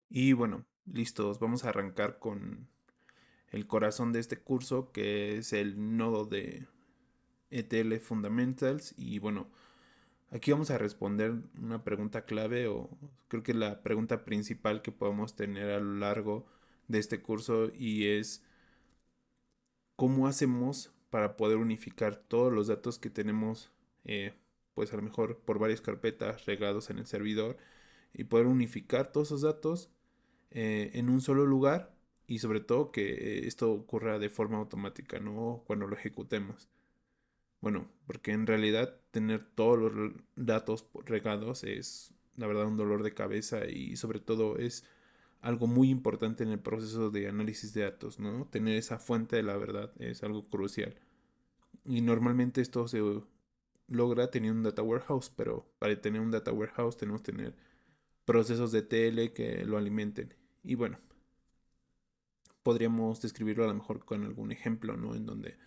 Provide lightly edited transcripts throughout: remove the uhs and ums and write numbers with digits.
Y bueno, listos, vamos a arrancar con el corazón de este curso, que es el nodo de ETL Fundamentals. Y bueno, aquí vamos a responder una pregunta clave, o creo que la pregunta principal que podemos tener a lo largo de este curso, y es cómo hacemos para poder unificar todos los datos que tenemos, eh, pues a lo mejor por varias carpetas regados en el servidor, y poder unificar todos esos datos en un solo lugar, y sobre todo que esto ocurra de forma automática, no cuando lo ejecutemos. Bueno, porque en realidad tener todos los datos regados es la verdad un dolor de cabeza, y sobre todo es algo muy importante en el proceso de análisis de datos, ¿no? Tener esa fuente de la verdad es algo crucial. Y normalmente esto se logra teniendo un data warehouse, pero para tener un data warehouse tenemos que tener procesos de TL que lo alimenten. Y bueno, podríamos describirlo a lo mejor con algún ejemplo, ¿no? En donde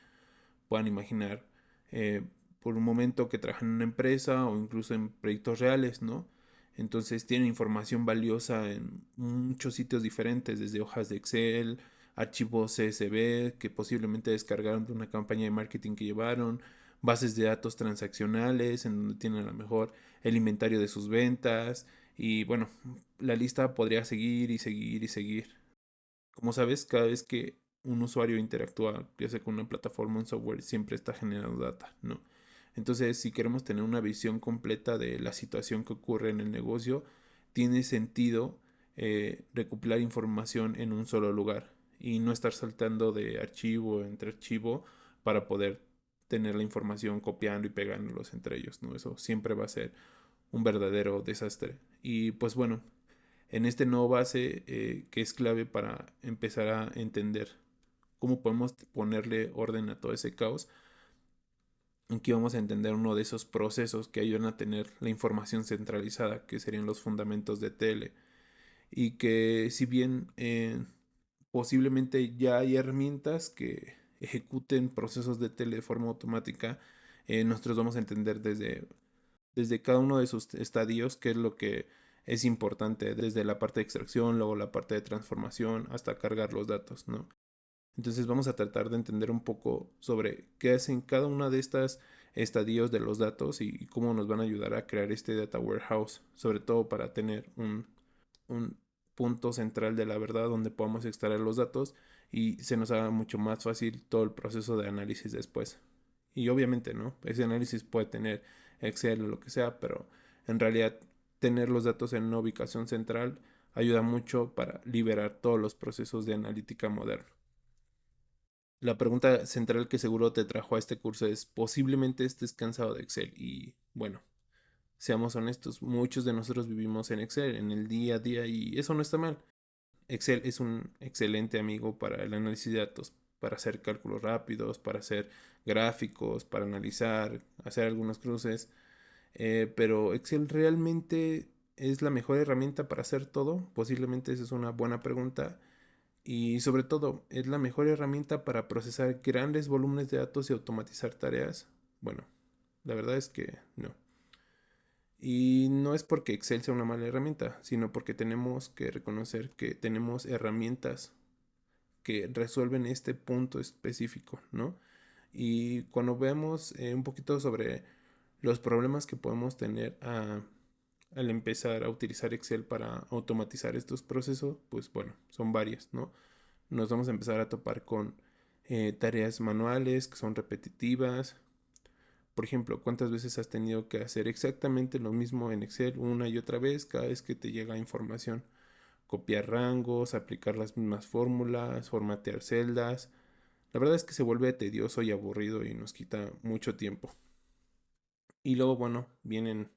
puedan imaginar eh, por un momento que trabajan en una empresa o incluso en proyectos reales, ¿no? Entonces tienen información valiosa en muchos sitios diferentes, desde hojas de Excel, archivos CSV que posiblemente descargaron de una campaña de marketing que llevaron, bases de datos transaccionales en donde tienen a lo mejor el inventario de sus ventas, y bueno, la lista podría seguir y seguir y seguir. Como sabes, cada vez que un usuario interactúa, ya sea con una plataforma o un software, siempre está generando data, ¿no? Entonces, si queremos tener una visión completa de la situación que ocurre en el negocio, tiene sentido recopilar información en un solo lugar y no estar saltando de archivo entre archivo para poder tener la información copiando y pegándolos entre ellos, ¿no? Eso siempre va a ser un verdadero desastre. Y pues bueno, en este nuevo base que es clave para empezar a entender cómo podemos ponerle orden a todo ese caos. Aquí vamos a entender uno de esos procesos que ayudan a tener la información centralizada, que serían los fundamentos de TL. Y que si bien posiblemente ya hay herramientas que ejecuten procesos de TL de forma automática, nosotros vamos a entender desde cada uno de sus estadios qué es lo que es importante, desde la parte de extracción, luego la parte de transformación, hasta cargar los datos, ¿no? Entonces vamos a tratar de entender un poco sobre qué hacen cada una de estas estadios de los datos y cómo nos van a ayudar a crear este data warehouse, sobre todo para tener un punto central de la verdad donde podamos extraer los datos y se nos haga mucho más fácil todo el proceso de análisis después. Y obviamente, ¿no? Ese análisis puede tener Excel o lo que sea, pero en realidad tener los datos en una ubicación central ayuda mucho para liberar todos los procesos de analítica moderna. La pregunta central que seguro te trajo a este curso es: posiblemente estés cansado de Excel. Y bueno, seamos honestos, muchos de nosotros vivimos en Excel en el día a día, y eso no está mal. Excel es un excelente amigo para el análisis de datos, para hacer cálculos rápidos, para hacer gráficos, para analizar, hacer algunos cruces. Pero Excel realmente es la mejor herramienta para hacer todo. Posiblemente esa es una buena pregunta. Y sobre todo, ¿es la mejor herramienta para procesar grandes volúmenes de datos y automatizar tareas? Bueno, la verdad es que no. Y no es porque Excel sea una mala herramienta, sino porque tenemos que reconocer que tenemos herramientas que resuelven este punto específico, ¿no? Y cuando vemos un poquito sobre los problemas que podemos tener al empezar a utilizar Excel para automatizar estos procesos, pues bueno, son varias, ¿no? Nos vamos a empezar a topar con tareas manuales que son repetitivas. Por ejemplo, ¿cuántas veces has tenido que hacer exactamente lo mismo en Excel una y otra vez cada vez que te llega información? Copiar rangos, aplicar las mismas fórmulas, formatear celdas. La verdad es que se vuelve tedioso y aburrido y nos quita mucho tiempo. Y luego, bueno, vienen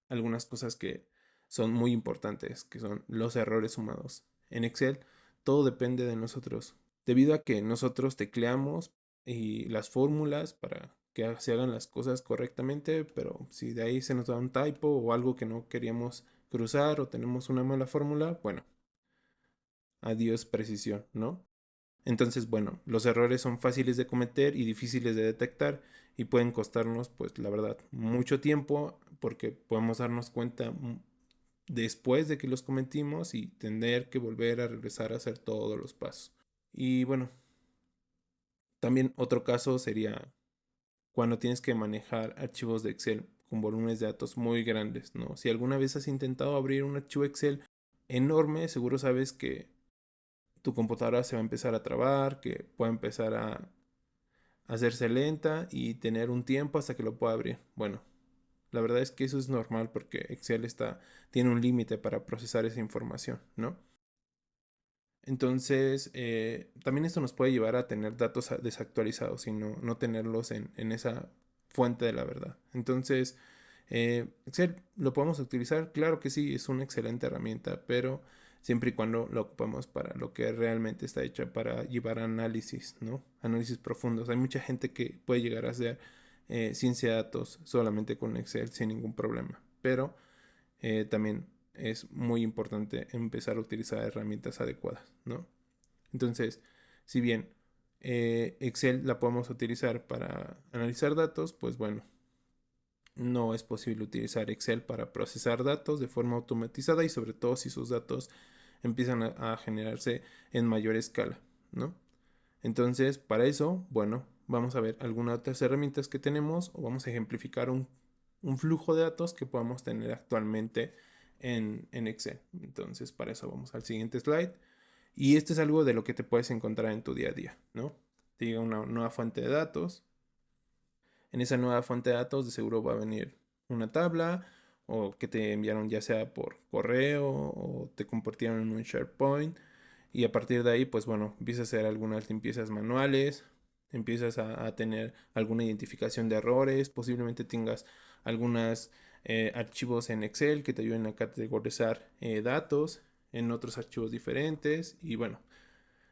algunas cosas que son muy importantes, que son los errores humanos. En Excel todo depende de nosotros, debido a que nosotros tecleamos y las fórmulas para que se hagan las cosas correctamente, pero si de ahí se nos da un typo o algo que no queríamos cruzar o tenemos una mala fórmula, bueno, adiós precisión, ¿no? Entonces, bueno, los errores son fáciles de cometer y difíciles de detectar, y pueden costarnos, pues la verdad, mucho tiempo, porque podemos darnos cuenta después de que los cometimos y tener que volver a regresar a hacer todos los pasos. Y bueno, también otro caso sería cuando tienes que manejar archivos de Excel con volúmenes de datos muy grandes, ¿no? Si alguna vez has intentado abrir un archivo Excel enorme, seguro sabes que tu computadora se va a empezar a trabar, que puede empezar a hacerse lenta y tener un tiempo hasta que lo pueda abrir. Bueno, la verdad es que eso es normal porque Excel tiene un límite para procesar esa información, ¿no? Entonces, también esto nos puede llevar a tener datos desactualizados y no tenerlos en esa fuente de la verdad. Entonces, Excel lo podemos utilizar, claro que sí, es una excelente herramienta, pero siempre y cuando lo ocupamos para lo que realmente está hecha, para llevar análisis, ¿no? Análisis profundos. Hay mucha gente que puede llegar a hacer ciencia de datos solamente con Excel sin ningún problema, pero también es muy importante empezar a utilizar herramientas adecuadas, ¿no? Entonces, si bien Excel la podemos utilizar para analizar datos, pues bueno, no es posible utilizar Excel para procesar datos de forma automatizada y sobre todo si sus datos empiezan a generarse en mayor escala, ¿no? Entonces, para eso, bueno, vamos a ver algunas otras herramientas que tenemos o vamos a ejemplificar un flujo de datos que podamos tener actualmente en Excel. Entonces, para eso vamos al siguiente slide. Y este es algo de lo que te puedes encontrar en tu día a día, ¿no? Te llega una nueva fuente de datos. En esa nueva fuente de datos de seguro va a venir una tabla o que te enviaron ya sea por correo o te compartieron en un SharePoint. Y a partir de ahí, pues bueno, empiezas a hacer algunas limpiezas manuales, empiezas a tener alguna identificación de errores, posiblemente tengas algunos archivos en Excel que te ayuden a categorizar datos en otros archivos diferentes. Y bueno,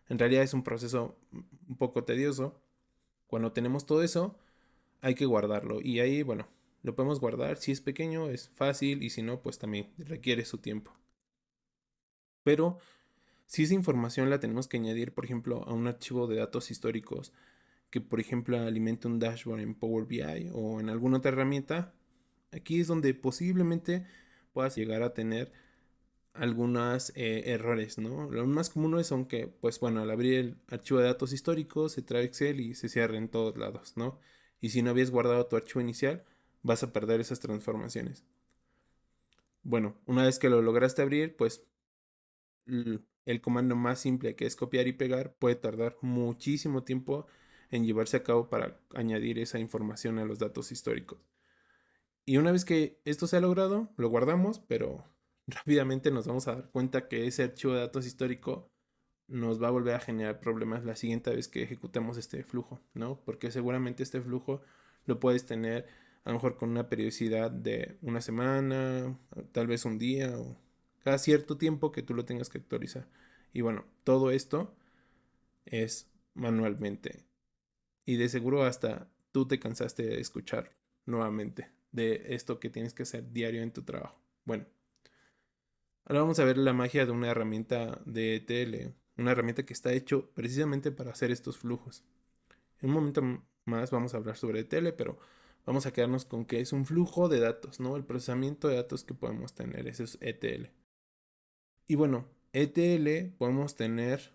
en realidad es un proceso un poco tedioso. Cuando tenemos todo eso, hay que guardarlo. Y ahí, bueno, lo podemos guardar. Si es pequeño, es fácil. Y si no, pues también requiere su tiempo. Pero si esa información la tenemos que añadir, por ejemplo, a un archivo de datos históricos que, por ejemplo, alimente un dashboard en Power BI o en alguna otra herramienta, aquí es donde posiblemente puedas llegar a tener algunos errores, ¿no? Los más comunes son que, pues bueno, al abrir el archivo de datos históricos se trae Excel y se cierra en todos lados, ¿no? Y si no habías guardado tu archivo inicial, vas a perder esas transformaciones. Bueno, una vez que lo lograste abrir, pues el comando más simple que es copiar y pegar puede tardar muchísimo tiempo en llevarse a cabo para añadir esa información a los datos históricos. Y una vez que esto se ha logrado, lo guardamos, pero rápidamente nos vamos a dar cuenta que ese archivo de datos histórico nos va a volver a generar problemas la siguiente vez que ejecutemos este flujo, ¿no? Porque seguramente este flujo lo puedes tener a lo mejor con una periodicidad de una semana, tal vez un día o cada cierto tiempo que tú lo tengas que actualizar. Y bueno, todo esto es manualmente. Y de seguro hasta tú te cansaste de escuchar nuevamente de esto que tienes que hacer diario en tu trabajo. Bueno, ahora vamos a ver la magia de una herramienta de ETL, una herramienta que está hecho precisamente para hacer estos flujos. En un momento más vamos a hablar sobre ETL, pero vamos a quedarnos con que es un flujo de datos, ¿no? El procesamiento de datos que podemos tener, ese es ETL. Y bueno, ETL podemos tener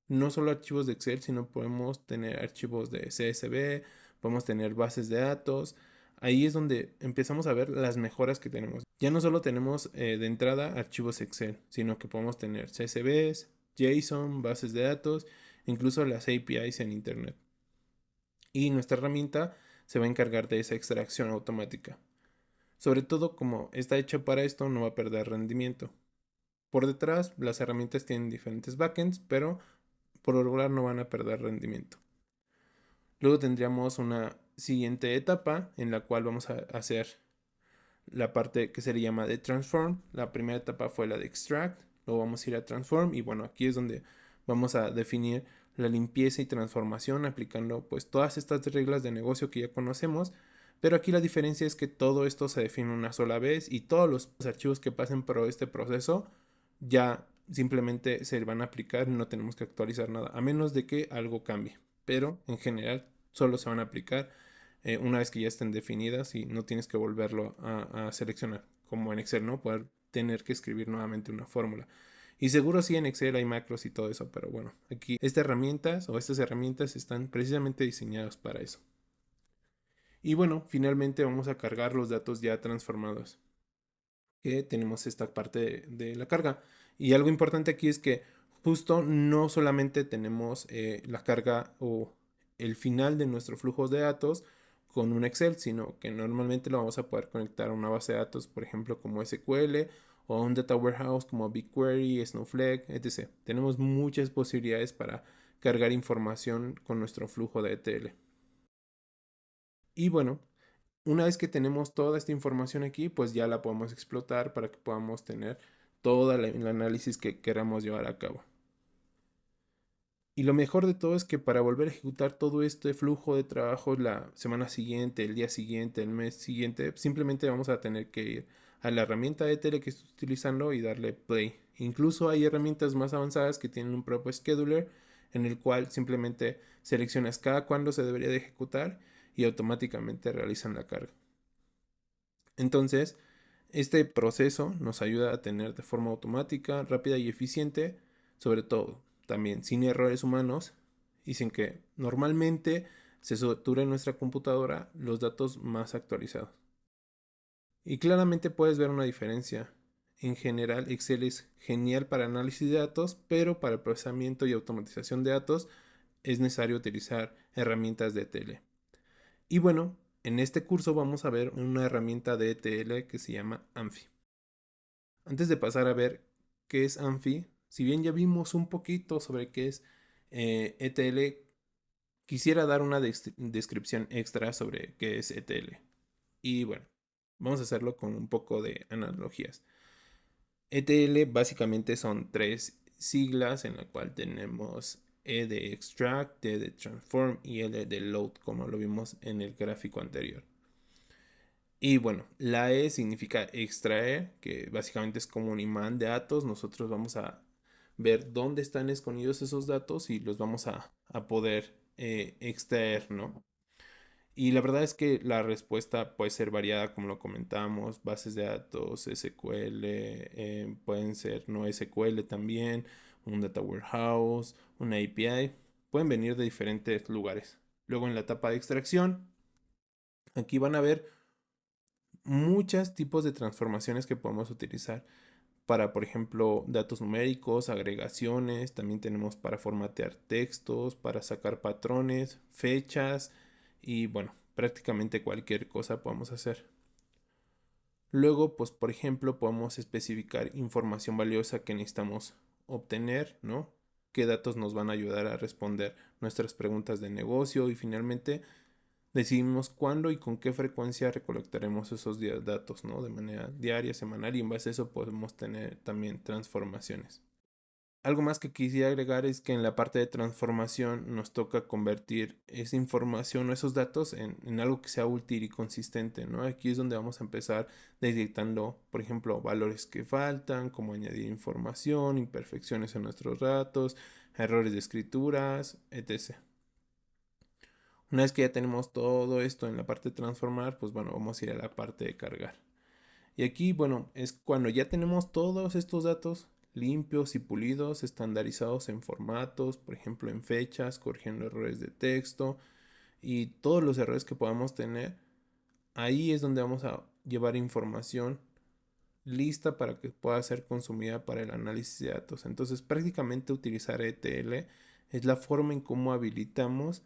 no solo archivos de Excel, sino podemos tener archivos de CSV, podemos tener bases de datos. Ahí es donde empezamos a ver las mejoras que tenemos. Ya no solo tenemos de entrada archivos Excel, sino que podemos tener CSVs, JSON, bases de datos, incluso las APIs en Internet. Y nuestra herramienta se va a encargar de esa extracción automática. Sobre todo como está hecha para esto, no va a perder rendimiento. Por detrás, las herramientas tienen diferentes backends, pero por lo regular no van a perder rendimiento. Luego tendríamos una siguiente etapa en la cual vamos a hacer la parte que se le llama de transform. La primera etapa fue la de extract, luego vamos a ir a transform y bueno, aquí es donde vamos a definir la limpieza y transformación aplicando pues todas estas reglas de negocio que ya conocemos, pero aquí la diferencia es que todo esto se define una sola vez y todos los archivos que pasen por este proceso ya simplemente se van a aplicar y no tenemos que actualizar nada, a menos de que algo cambie, pero en general solo se van a aplicar una vez que ya estén definidas y no tienes que volverlo a seleccionar, como en Excel, ¿no? Poder tener que escribir nuevamente una fórmula. Y seguro sí en Excel hay macros y todo eso, pero bueno, aquí estas herramientas están precisamente diseñadas para eso. Y bueno, finalmente vamos a cargar los datos ya transformados, que tenemos esta parte de la carga. Y algo importante aquí es que justo no solamente tenemos la carga o el final de nuestro flujo de datos con un Excel, sino que normalmente lo vamos a poder conectar a una base de datos, por ejemplo, como SQL o a un data warehouse como BigQuery, Snowflake, etc. Tenemos muchas posibilidades para cargar información con nuestro flujo de ETL. Y bueno, una vez que tenemos toda esta información aquí, pues ya la podemos explotar para que podamos tener todo el análisis que queramos llevar a cabo. Y lo mejor de todo es que para volver a ejecutar todo este flujo de trabajo la semana siguiente, el día siguiente, el mes siguiente, simplemente vamos a tener que ir a la herramienta de tele que estés utilizando y darle play. Incluso hay herramientas más avanzadas que tienen un propio scheduler en el cual simplemente seleccionas cada cuándo se debería de ejecutar y automáticamente realizan la carga. Entonces, este proceso nos ayuda a tener de forma automática, rápida y eficiente, sobre todo también sin errores humanos y sin que normalmente se sature en nuestra computadora los datos más actualizados. Y claramente puedes ver una diferencia. En general, Excel es genial para análisis de datos, pero para el procesamiento y automatización de datos es necesario utilizar herramientas de ETL. Y bueno, en este curso vamos a ver una herramienta de ETL que se llama Amphy. Antes de pasar a ver qué es Amphy, si bien ya vimos un poquito sobre qué es ETL, quisiera dar una descripción extra sobre qué es ETL. Y bueno, vamos a hacerlo con un poco de analogías. ETL básicamente son tres siglas en la cual tenemos E de extract, T de transform y L de load, como lo vimos en el gráfico anterior. Y bueno, la E significa extraer, que básicamente es como un imán de datos. Nosotros vamos a ver dónde están escondidos esos datos y los vamos a poder extraer, ¿no? Y la verdad es que la respuesta puede ser variada, como lo comentamos, bases de datos, SQL, pueden ser no SQL también, un data warehouse, una API, pueden venir de diferentes lugares. Luego en la etapa de extracción, aquí van a ver muchos tipos de transformaciones que podemos utilizar para, por ejemplo, datos numéricos, agregaciones, también tenemos para formatear textos, para sacar patrones, fechas y bueno, prácticamente cualquier cosa podemos hacer. Luego, pues por ejemplo, podemos especificar información valiosa que necesitamos obtener, ¿no? Qué datos nos van a ayudar a responder nuestras preguntas de negocio y finalmente decidimos cuándo y con qué frecuencia recolectaremos esos datos, ¿no? De manera diaria, semanal y en base a eso podemos tener también transformaciones. Algo más que quisiera agregar es que en la parte de transformación nos toca convertir esa información o esos datos en algo que sea útil y consistente, ¿no? Aquí es donde vamos a empezar detectando, por ejemplo, valores que faltan, como añadir información, imperfecciones en nuestros datos, errores de escrituras, etc. Una vez que ya tenemos todo esto en la parte de transformar, pues bueno, vamos a ir a la parte de cargar. Y aquí, bueno, es cuando ya tenemos todos estos datos limpios y pulidos, estandarizados en formatos, por ejemplo, en fechas, corrigiendo errores de texto y todos los errores que podamos tener, ahí es donde vamos a llevar información lista para que pueda ser consumida para el análisis de datos. Entonces, prácticamente utilizar ETL es la forma en cómo habilitamos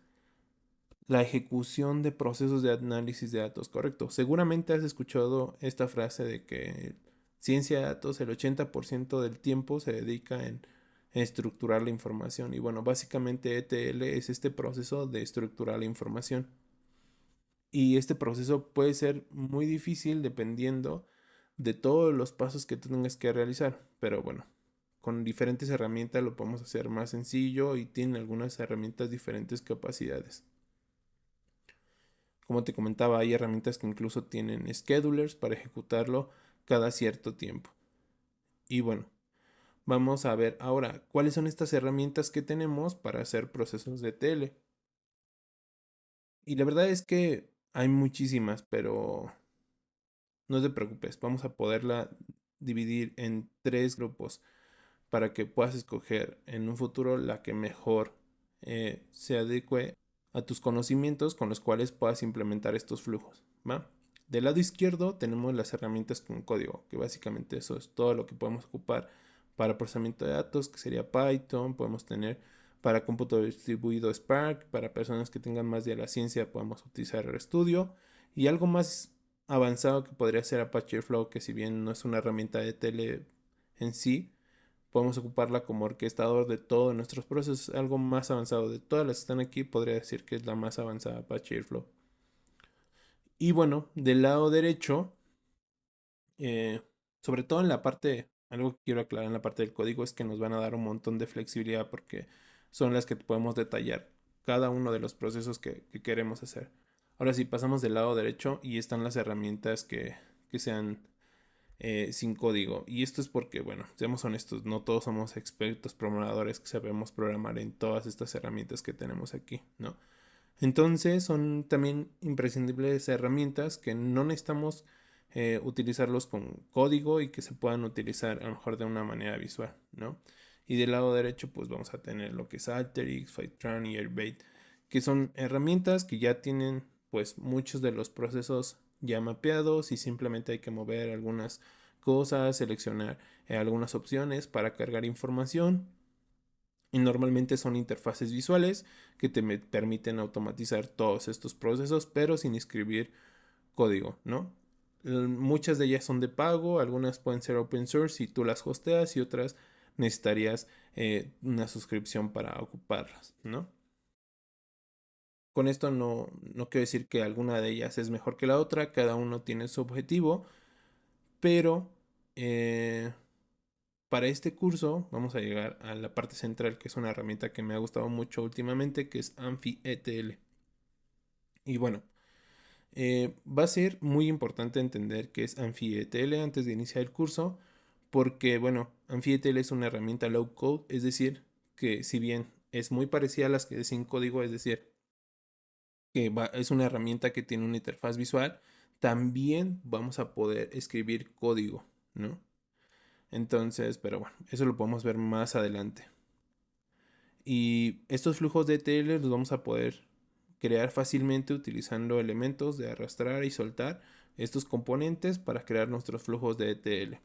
la ejecución de procesos de análisis de datos, correcto. Seguramente has escuchado esta frase de que ciencia de datos el 80% del tiempo se dedica en estructurar la información. Y bueno, básicamente ETL es este proceso de estructurar la información. Y este proceso puede ser muy difícil dependiendo de todos los pasos que tú tengas que realizar. Pero bueno, con diferentes herramientas lo podemos hacer más sencillo y tiene algunas herramientas diferentes capacidades. Como te comentaba, hay herramientas que incluso tienen schedulers para ejecutarlo cada cierto tiempo. Y bueno, vamos a ver ahora cuáles son estas herramientas que tenemos para hacer procesos de tele. Y la verdad es que hay muchísimas, pero no te preocupes, vamos a poderla dividir en 3 grupos para que puedas escoger en un futuro la que mejor se adecue a tus conocimientos con los cuales puedas implementar estos flujos, ¿va? Del lado izquierdo tenemos las herramientas con código, que básicamente eso es todo lo que podemos ocupar para procesamiento de datos, que sería Python. Podemos tener para cómputo distribuido Spark. Para personas que tengan más de la ciencia podemos utilizar RStudio. Y algo más avanzado que podría ser Apache Airflow, que si bien no es una herramienta de tele en sí, podemos ocuparla como orquestador de todos nuestros procesos. Algo más avanzado de todas las que están aquí, podría decir que es la más avanzada, Apache Airflow. Y bueno, del lado derecho, eh, sobre todo en la parte, algo que quiero aclarar en la parte del código es que nos van a dar un montón de flexibilidad porque son las que podemos detallar cada uno de los procesos que queremos hacer. Ahora sí, pasamos del lado derecho y están las herramientas que sean sin código. Y esto es porque, bueno, seamos honestos, no todos somos expertos programadores que sabemos programar en todas estas herramientas que tenemos aquí, ¿no? Entonces son también imprescindibles herramientas que no necesitamos utilizarlos con código y que se puedan utilizar a lo mejor de una manera visual, ¿no? Y del lado derecho pues vamos a tener lo que es Alteryx, Fivetran y Airbase, que son herramientas que ya tienen pues muchos de los procesos ya mapeados y simplemente hay que mover algunas cosas, seleccionar algunas opciones para cargar información, y normalmente son interfaces visuales que te permiten automatizar todos estos procesos, pero sin escribir código, ¿no? Muchas de ellas son de pago, algunas pueden ser open source si tú las hosteas y otras necesitarías una suscripción para ocuparlas, ¿no? Con esto no quiero decir que alguna de ellas es mejor que la otra, cada uno tiene su objetivo, pero eh, para este curso vamos a llegar a la parte central, que es una herramienta que me ha gustado mucho últimamente, que es AnfiETL. Y bueno, va a ser muy importante entender qué es AnfiETL antes de iniciar el curso, porque bueno, AnfiETL es una herramienta low code, es decir, que si bien es muy parecida a las que sin código, es decir, que es una herramienta que tiene una interfaz visual, también vamos a poder escribir código, ¿no? Entonces, pero bueno, eso lo podemos ver más adelante. Y estos flujos de ETL los vamos a poder crear fácilmente utilizando elementos de arrastrar y soltar estos componentes para crear nuestros flujos de ETL.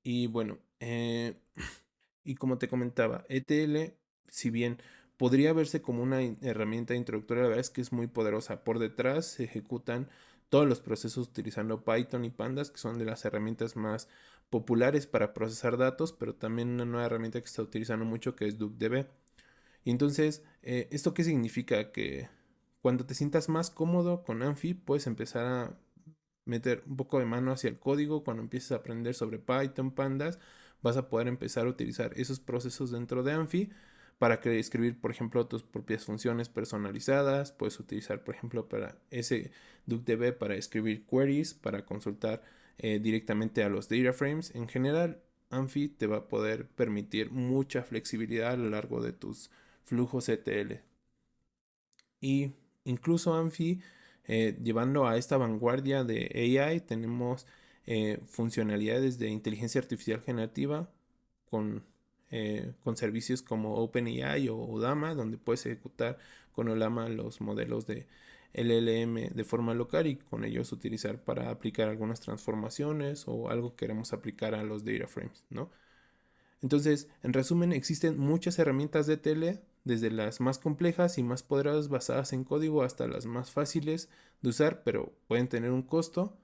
Y bueno, y como te comentaba, ETL, si bien podría verse como una herramienta introductoria, la verdad es que es muy poderosa. Por detrás se ejecutan todos los procesos utilizando Python y Pandas, que son de las herramientas más populares para procesar datos, pero también una nueva herramienta que se está utilizando mucho que es DuckDB. Y entonces, ¿esto qué significa? Que cuando te sientas más cómodo con Amphi, puedes empezar a meter un poco de mano hacia el código. Cuando empieces a aprender sobre Python, Pandas, vas a poder empezar a utilizar esos procesos dentro de Amphi para escribir, por ejemplo, tus propias funciones personalizadas. Puedes utilizar, por ejemplo, para ese DuckDB para escribir queries, para consultar directamente a los data frames. En general, Amphi te va a poder permitir mucha flexibilidad a lo largo de tus flujos ETL. Y incluso Amphi, llevando a esta vanguardia de AI, tenemos funcionalidades de inteligencia artificial generativa con servicios como OpenAI o Udama, donde puedes ejecutar con Olama los modelos de LLM de forma local y con ellos utilizar para aplicar algunas transformaciones o algo que queremos aplicar a los data frames, ¿no? Entonces, en resumen, existen muchas herramientas de tele, desde las más complejas y más poderosas basadas en código hasta las más fáciles de usar, pero pueden tener un costo.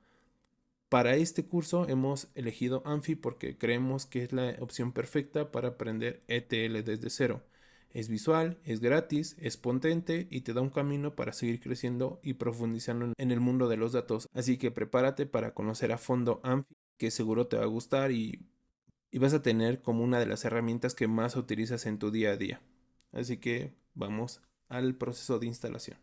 Para este curso hemos elegido Amphi porque creemos que es la opción perfecta para aprender ETL desde cero. Es visual, es gratis, es potente y te da un camino para seguir creciendo y profundizando en el mundo de los datos. Así que prepárate para conocer a fondo Amphi, que seguro te va a gustar y vas a tener como una de las herramientas que más utilizas en tu día a día. Así que vamos al proceso de instalación.